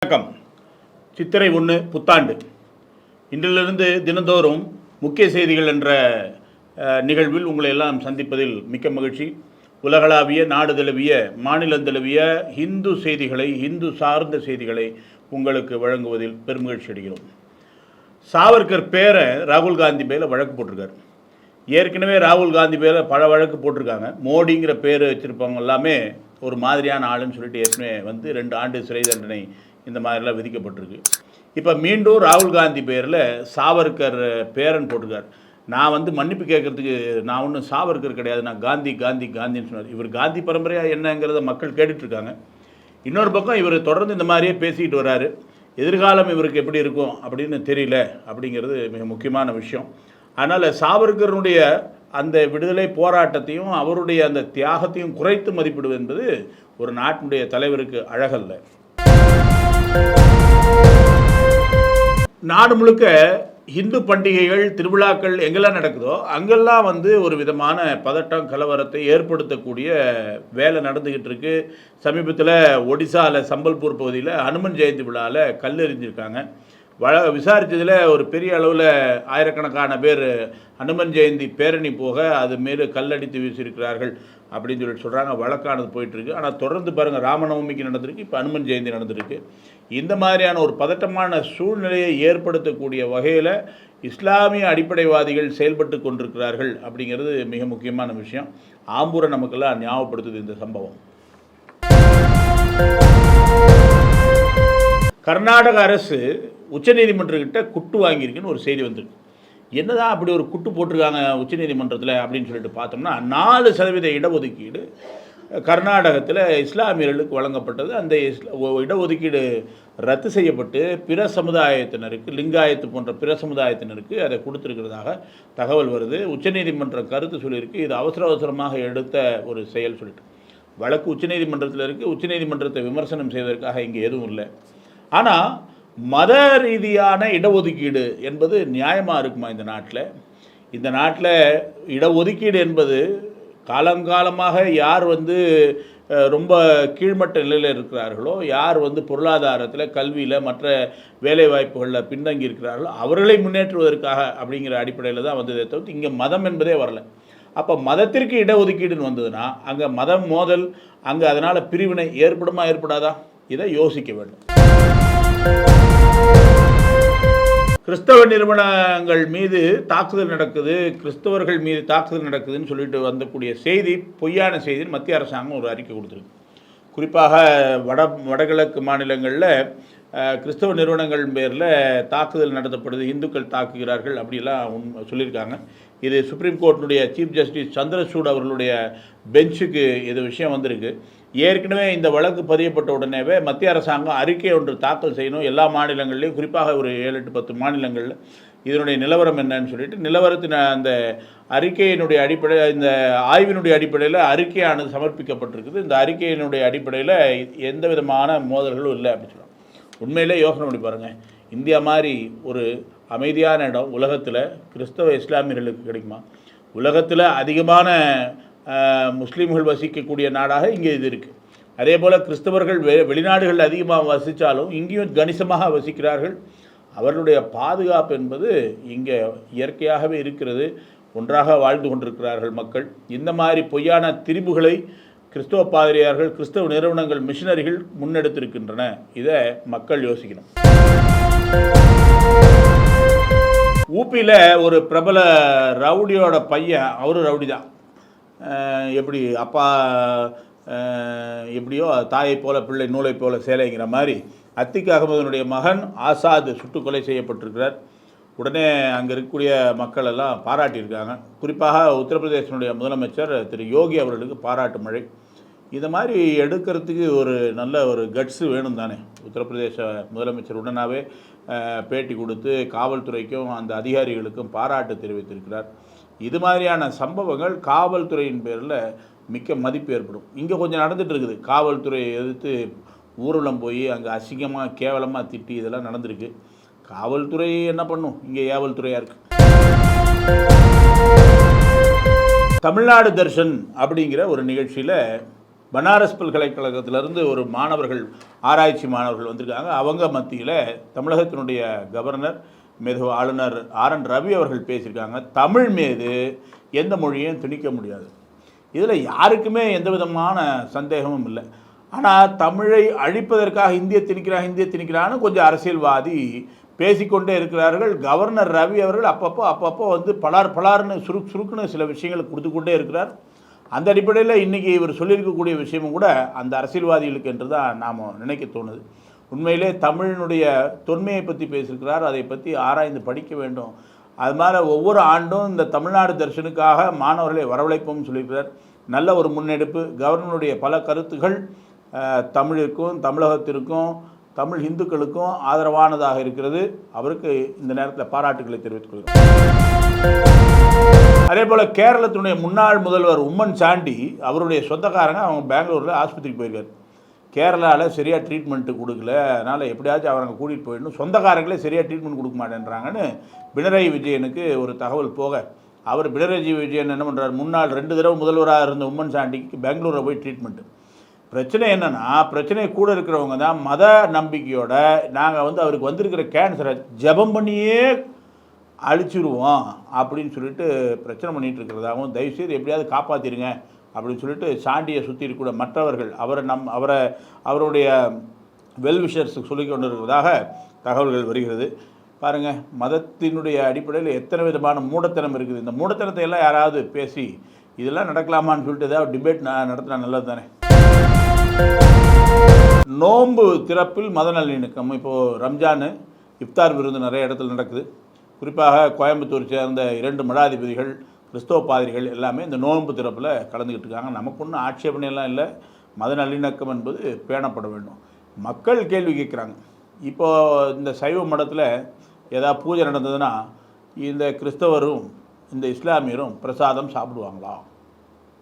வணக்கம். சித்திரை 1 புத்தாண்டு. இன்றிலிருந்து தினந்தோறும் முக்கிய செய்திகள் என்ற நிகழ்வில் உங்களை எல்லாம் சந்திப்பதில் மிக்க மகிழ்ச்சி. உலகளாவிய, நாடு தழுவிய, மாநிலந்தழுவிய இந்து செய்திகளை, இந்து சார்ந்த செய்திகளை உங்களுக்கு வழங்குவதில் பெருமகிழ்ச்சி அடைகிறோம். சாவர்கர் பேரை ராகுல் காந்தி பேரில் வழக்கு போட்டிருக்காரு. ஏற்கனவே ராகுல் காந்தி பேரில் பல வழக்கு போட்டிருக்காங்க. மோடிங்கிற பேர் வச்சுருப்பவங்க எல்லாமே ஒரு மாதிரியான ஆளுன்னு சொல்லிட்டு ஏற்கனவே 2 ஆண்டு சிறை தண்டனை இந்த மாதிரிலாம் விதிக்கப்பட்டிருக்கு. இப்போ மீண்டும் ராகுல் காந்தி பேரில் சாவர்கர் பேரன் போட்டிருக்கார். நான் மன்னிப்பு கேட்குறதுக்கு நான் ஒன்றும் சாவர்கர் கிடையாது, நான் காந்தி காந்தி காந்தின்னு சொன்னார். இவர் காந்தி பரம்பரையாக என்னங்கிறத மக்கள் கேட்டுட்ருக்காங்க. இன்னொரு பக்கம் இவர் தொடர்ந்து இந்த மாதிரியே பேசிக்கிட்டு வர்றாரு. எதிர்காலம் இவருக்கு எப்படி இருக்கும் அப்படின்னு தெரியல அப்படிங்கிறது மிக முக்கியமான விஷயம். அதனால் சாவர்கருடைய அந்த விடுதலை போராட்டத்தையும் அவருடைய அந்த தியாகத்தையும் குறைத்து மதிப்பிடுவது என்பது ஒரு நாட்டினுடைய தலைவருக்கு அழகல்ல. நாடு முழுக்க இந்து பண்டிகைகள், திருவிழாக்கள் எங்கெல்லாம் நடக்குதோ அங்கெல்லாம் ஒரு விதமான பதட்டம், கலவரத்தை ஏற்படுத்தக்கூடிய வேலை நடந்துக்கிட்டு இருக்கு. சமீபத்தில் ஒடிசாவில் சம்பல்பூர் பகுதியில் அனுமன் ஜெயந்தி விழாவில் கல்லெறிஞ்சிருக்காங்க. விசாரித்ததில் ஒரு பெரிய அளவில் ஆயிரக்கணக்கான பேர் அனுமன் ஜெயந்தி பேரணி போக அது மேலே கல்லடித்து வீசியிருக்கிறார்கள் அப்படின்னு சொல்கிறாங்க. வழக்கானது போயிட்டுருக்கு. ஆனால் தொடர்ந்து பாருங்கள், ராமநவமிக்கு நடந்திருக்கு, இப்போ அனுமன் ஜெயந்தி நடந்திருக்கு. இந்த மாதிரியான ஒரு பதட்டமான சூழ்நிலையை ஏற்படுத்தக்கூடிய வகையில் இஸ்லாமிய அடிப்படைவாதிகள் செயல்பட்டு கொண்டிருக்கிறார்கள் அப்படிங்கிறது மிக முக்கியமான விஷயம். ஆம்பூரை நமக்கெல்லாம் ஞாபகப்படுத்துது இந்த சம்பவம். கர்நாடக அரசு உச்சநீதிமன்றக்கிட்ட குட்டு வாங்கியிருக்குன்னு ஒரு செய்தி வந்திருக்கு. என்னதான் அப்படி ஒரு குட்டு போட்டிருக்காங்க உச்சநீதிமன்றத்தில் அப்படின்னு சொல்லிட்டு பார்த்தோம்னா, 4% இடஒதுக்கீடு கர்நாடகத்தில் இஸ்லாமியர்களுக்கு வழங்கப்பட்டது. அந்த இடஒதுக்கீடு ரத்து செய்யப்பட்டு பிற சமுதாயத்தினருக்கு, லிங்காயத்து போன்ற பிற சமுதாயத்தினருக்கு அதை கொடுத்துருக்கிறதாக தகவல் வருது. உச்சநீதிமன்றம் கருத்து சொல்லியிருக்கு, இது அவசரமாக எடுத்த ஒரு செயல் சொல்லிட்டு. வழக்கு உச்சநீதிமன்றத்தில் இருக்குது. உச்சநீதிமன்றத்தை விமர்சனம் செய்வதற்காக இங்கே எதுவும் இல்லை. ஆனால் மத ரீதியான இடஒதுக்கீடு என்பது நியாயமாக இருக்குமா இந்த நாட்டில்? இந்த நாட்டில் இடஒதுக்கீடு என்பது காலங்காலமாக யார் ரொம்ப கீழ்மட்ட நிலையில் இருக்கிறார்களோ, யார் பொருளாதாரத்தில், கல்வியில், மற்ற வேலைவாய்ப்புகளில் பின்தங்கி இருக்கிறார்களோ அவர்களை முன்னேற்றுவதற்காக அப்படிங்கிற அடிப்படையில் தான் வந்ததே தவிர்த்து இங்கே மதம் என்பதே வரல. அப்போ மதத்திற்கு இடஒதுக்கீடுன்னு வந்ததுன்னா அங்கே மதம் மோதல், அங்கே அதனால் பிரிவினை ஏற்படுமா ஏற்படாதா? இதை யோசிக்க வேண்டும். கிறிஸ்தவ நிறுவனங்கள் மீது தாக்குதல் நடக்குது, கிறிஸ்தவர்கள் மீது தாக்குதல் நடக்குதுன்னு சொல்லிட்டு வந்தக்கூடிய செய்தி பொய்யான செய்தின்னு மத்திய அரசாங்கம் ஒரு அறிக்கை கொடுத்துருக்கு. குறிப்பாக வடகிழக்கு மாநிலங்களில் கிறிஸ்தவ நிறுவனங்கள் பேரில் தாக்குதல் நடத்தப்படுது, இந்துக்கள் தாக்குகிறார்கள் அப்படிலாம் சொல்லியிருக்காங்க. இது சுப்ரீம் கோர்ட்டினுடைய சீஃப் ஜஸ்டிஸ் சந்திரசூட் அவர்களுடைய பெஞ்சுக்கு இது விஷயம் வந்திருக்கு. ஏற்கனவே இந்த வழக்கு பதியப்பட்ட உடனேவே மத்திய அரசாங்கம் அறிக்கை ஒன்று தாக்கல் செய்யணும். எல்லா மாநிலங்கள்லேயும், குறிப்பாக ஒரு 7-10 மாநிலங்களில் இதனுடைய நிலவரம் என்னன்னு சொல்லிட்டு நிலவரத்தின் அந்த அறிக்கையினுடைய அடிப்படை, இந்த ஆய்வினுடைய அடிப்படையில் அறிக்கையானது சமர்ப்பிக்கப்பட்டிருக்குது. இந்த அறிக்கையினுடைய அடிப்படையில் எந்த விதமான மோதல்களும் இல்லை அப்படின்னு சொல்லுவாங்க. உண்மையிலே யோசனை பண்ணி பாருங்கள், இந்தியா மாதிரி ஒரு அமைதியான இடம் உலகத்தில் கிறிஸ்தவ இஸ்லாமியர்களுக்கு கிடைக்குமா? உலகத்தில் அதிகமான முஸ்லீம்கள் வசிக்கக்கூடிய நாடாக இங்கே இது இருக்குது. அதே போல் கிறிஸ்தவர்கள் வெளிநாடுகளில் அதிகமாக வசித்தாலும் இங்கேயும் கணிசமாக வசிக்கிறார்கள். அவர்களுடைய பாதுகாப்பு என்பது இங்கே இயற்கையாகவே இருக்கிறது. ஒன்றாக வாழ்ந்து கொண்டிருக்கிறார்கள் மக்கள். இந்த மாதிரி பொய்யான திரிபுகளை கிறிஸ்தவ பாதிரியார்கள், கிறிஸ்தவ நிறுவனங்கள், மிஷினரிகள் முன்னெடுத்திருக்கின்றன. இதை மக்கள் யோசிக்கணும். ஊபியில் ஒரு பிரபல ரவுடியோட பையன், அவரும் ரவுடி தான். எப்படி அப்பா எப்படியோ தாயை போல பிள்ளை நூலை போல சேலைங்கிற மாதிரி அத்திக் அகமதுனுடைய மகன் ஆசாத் சுட்டுக்கொலை செய்யப்பட்டிருக்கிறார். உடனே அங்கே இருக்கக்கூடிய மக்கள் எல்லாம் பாராட்டியிருக்காங்க. குறிப்பாக உத்தரப்பிரதேசனுடைய முதலமைச்சர் திரு யோகி அவர்களுக்கு பாராட்டு மழை. இதை மாதிரி எடுக்கிறதுக்கு ஒரு நல்ல ஒரு கட்ஸு வேணும் தானே. உத்தரப்பிரதேச முதலமைச்சர் உடனாகவே பேட்டி கொடுத்து காவல்துறைக்கும் அந்த அதிகாரிகளுக்கும் பாராட்டு தெரிவித்திருக்கிறார். இது மாதிரியான சம்பவங்கள் காவல்துறையின் பேரில் மிக்க மதிப்பு ஏற்படும். இங்கே கொஞ்சம் நடந்துகிட்டு இருக்குது. காவல்துறையை எதிர்த்து ஊர்வலம் போய் அங்கே அசிங்கமாக கேவலமாக திட்டி இதெல்லாம் நடந்திருக்கு. காவல்துறை என்ன பண்ணும்? இங்கே ஏவல்துறையாக இருக்குது. தமிழ்நாடு தர்ஷன் அப்படிங்கிற ஒரு நிகழ்ச்சியில் பனாரஸ் பல்கலைக்கழகத்திலிருந்து ஒரு மாணவர்கள், ஆராய்ச்சி மாணவர்கள் வந்திருக்காங்க. அவங்க மத்தியில் தமிழகத்தினுடைய கவர்னர் மேதகு ஆளுநர் ஆர்.என். ரவி அவர்கள் பேசியிருக்காங்க. தமிழ் மீது எந்த மொழியையும் திணிக்க முடியாது. இதில் யாருக்குமே எந்த விதமான சந்தேகமும் இல்லை. ஆனால் தமிழை அழிப்பதற்காக இந்திய திணிக்கிறான்னு கொஞ்சம் அரசியல்வாதி பேசிக்கொண்டே இருக்கிறார்கள். கவர்னர் ரவி அவர்கள் அப்பப்போ வந்து பலார்னு சுருக்குன்னு சில விஷயங்களை கொடுத்துக்கொண்டே இருக்கிறார். அந்த அடிப்படையில் இன்றைக்கி இவர் சொல்லியிருக்கக்கூடிய விஷயமும் கூட அந்த அரசியல்வாதிகளுக்கு என்று தான் நாம் நினைக்க தோணுது. உண்மையிலே தமிழினுடைய தொன்மையை பற்றி பேசியிருக்கிறார். அதை பற்றி ஆராய்ந்து படிக்க வேண்டும். அது மாதிரி ஒவ்வொரு ஆண்டும் இந்த தமிழ்நாடு தரிசனுக்காக மாணவர்களை வரவழைப்போம்னு சொல்லியிருக்கிறார். நல்ல ஒரு முன்னெடுப்பு. கவர்னருடைய பல கருத்துகள் தமிழுக்கும் தமிழகத்திற்கும் தமிழ் இந்துக்களுக்கும் ஆதரவானதாக இருக்கிறது. அவருக்கு இந்த நேரத்தில் பாராட்டுகளை தெரிவித்துக் கொள்கிறோம். அதே போல் கேரளத்தினுடைய முன்னாள் முதல்வர் உம்மன் சாண்டி அவருடைய சொந்தக்காரங்க அவங்க பெங்களூரில் ஆஸ்பத்திரிக்கு போயிருக்காரு. கேரளாவில் சரியாக ட்ரீட்மெண்ட்டு கொடுக்கல, அதனால் எப்படியாச்சும் அவங்க கூட்டிகிட்டு போயிடணும், சொந்தக்காரங்களே சரியாக ட்ரீட்மெண்ட் கொடுக்க மாட்டேன்றாங்கன்னு பினராயி விஜயனுக்கு ஒரு தகவல் போக அவர் பினராயி விஜயன் என்ன பண்ணுறார், முன்னாள் 2 தடவை முதல்வராக இருந்த உம்மன் சாண்டிக்கு பெங்களூரில் போய் ட்ரீட்மெண்ட்டு. பிரச்சனை என்னென்னா, பிரச்சனை கூட இருக்கிறவங்க தான் மத நம்பிக்கையோட நாங்கள் வந்து அவருக்கு வந்திருக்கிற கேன்சரை ஜபம் பண்ணியே அழிச்சிருவோம் அப்படின்னு சொல்லிட்டு பிரச்சனை பண்ணிகிட்டு இருக்கிறதாகவும், தயவுசெய்து எப்படியாவது காப்பாற்றிடுங்க அப்படின்னு சொல்லிட்டு சாண்டியை சுற்றி இருக்கக்கூட மற்றவர்கள் அவருடைய வெல்விஷர்ஸுக்கு சொல்லி கொண்டு இருக்கிறதாக தகவல்கள் வருகிறது. பாருங்கள், மதத்தினுடைய அடிப்படையில் எத்தனை விதமான மூடத்தனம் இருக்குது. இந்த மூடத்தனத்தை எல்லாம் யாராவது பேசி இதெல்லாம் நடக்கலாமான்னு சொல்லிட்டு ஏதாவது டிபேட் நடத்தினா நல்லது தானே. நோன்பு திறப்பில் மத நல்லிணக்கம். இப்போது ரம்ஜானு இஃப்தார் விருந்து நிறைய இடத்துல நடக்குது. குறிப்பாக கோயம்புத்தூர் சேர்ந்த 2 மடாதிபதிகள், கிறிஸ்தவ பாதிரிகள் எல்லாமே இந்த நோன்பு திறப்பில் கலந்துக்கிட்டு இருக்காங்க. நமக்கு ஒன்றும் ஆட்சேபனையெல்லாம் இல்லை. மத நல்லிணக்கம் என்பது பேணப்பட வேண்டும். மக்கள் கேள்வி கேட்குறாங்க. இப்போது இந்த சைவ மடத்தில் ஏதாவது பூஜை நடந்ததுன்னா இந்த கிறிஸ்தவரும் இந்த இஸ்லாமியரும் பிரசாதம் சாப்பிடுவாங்களா?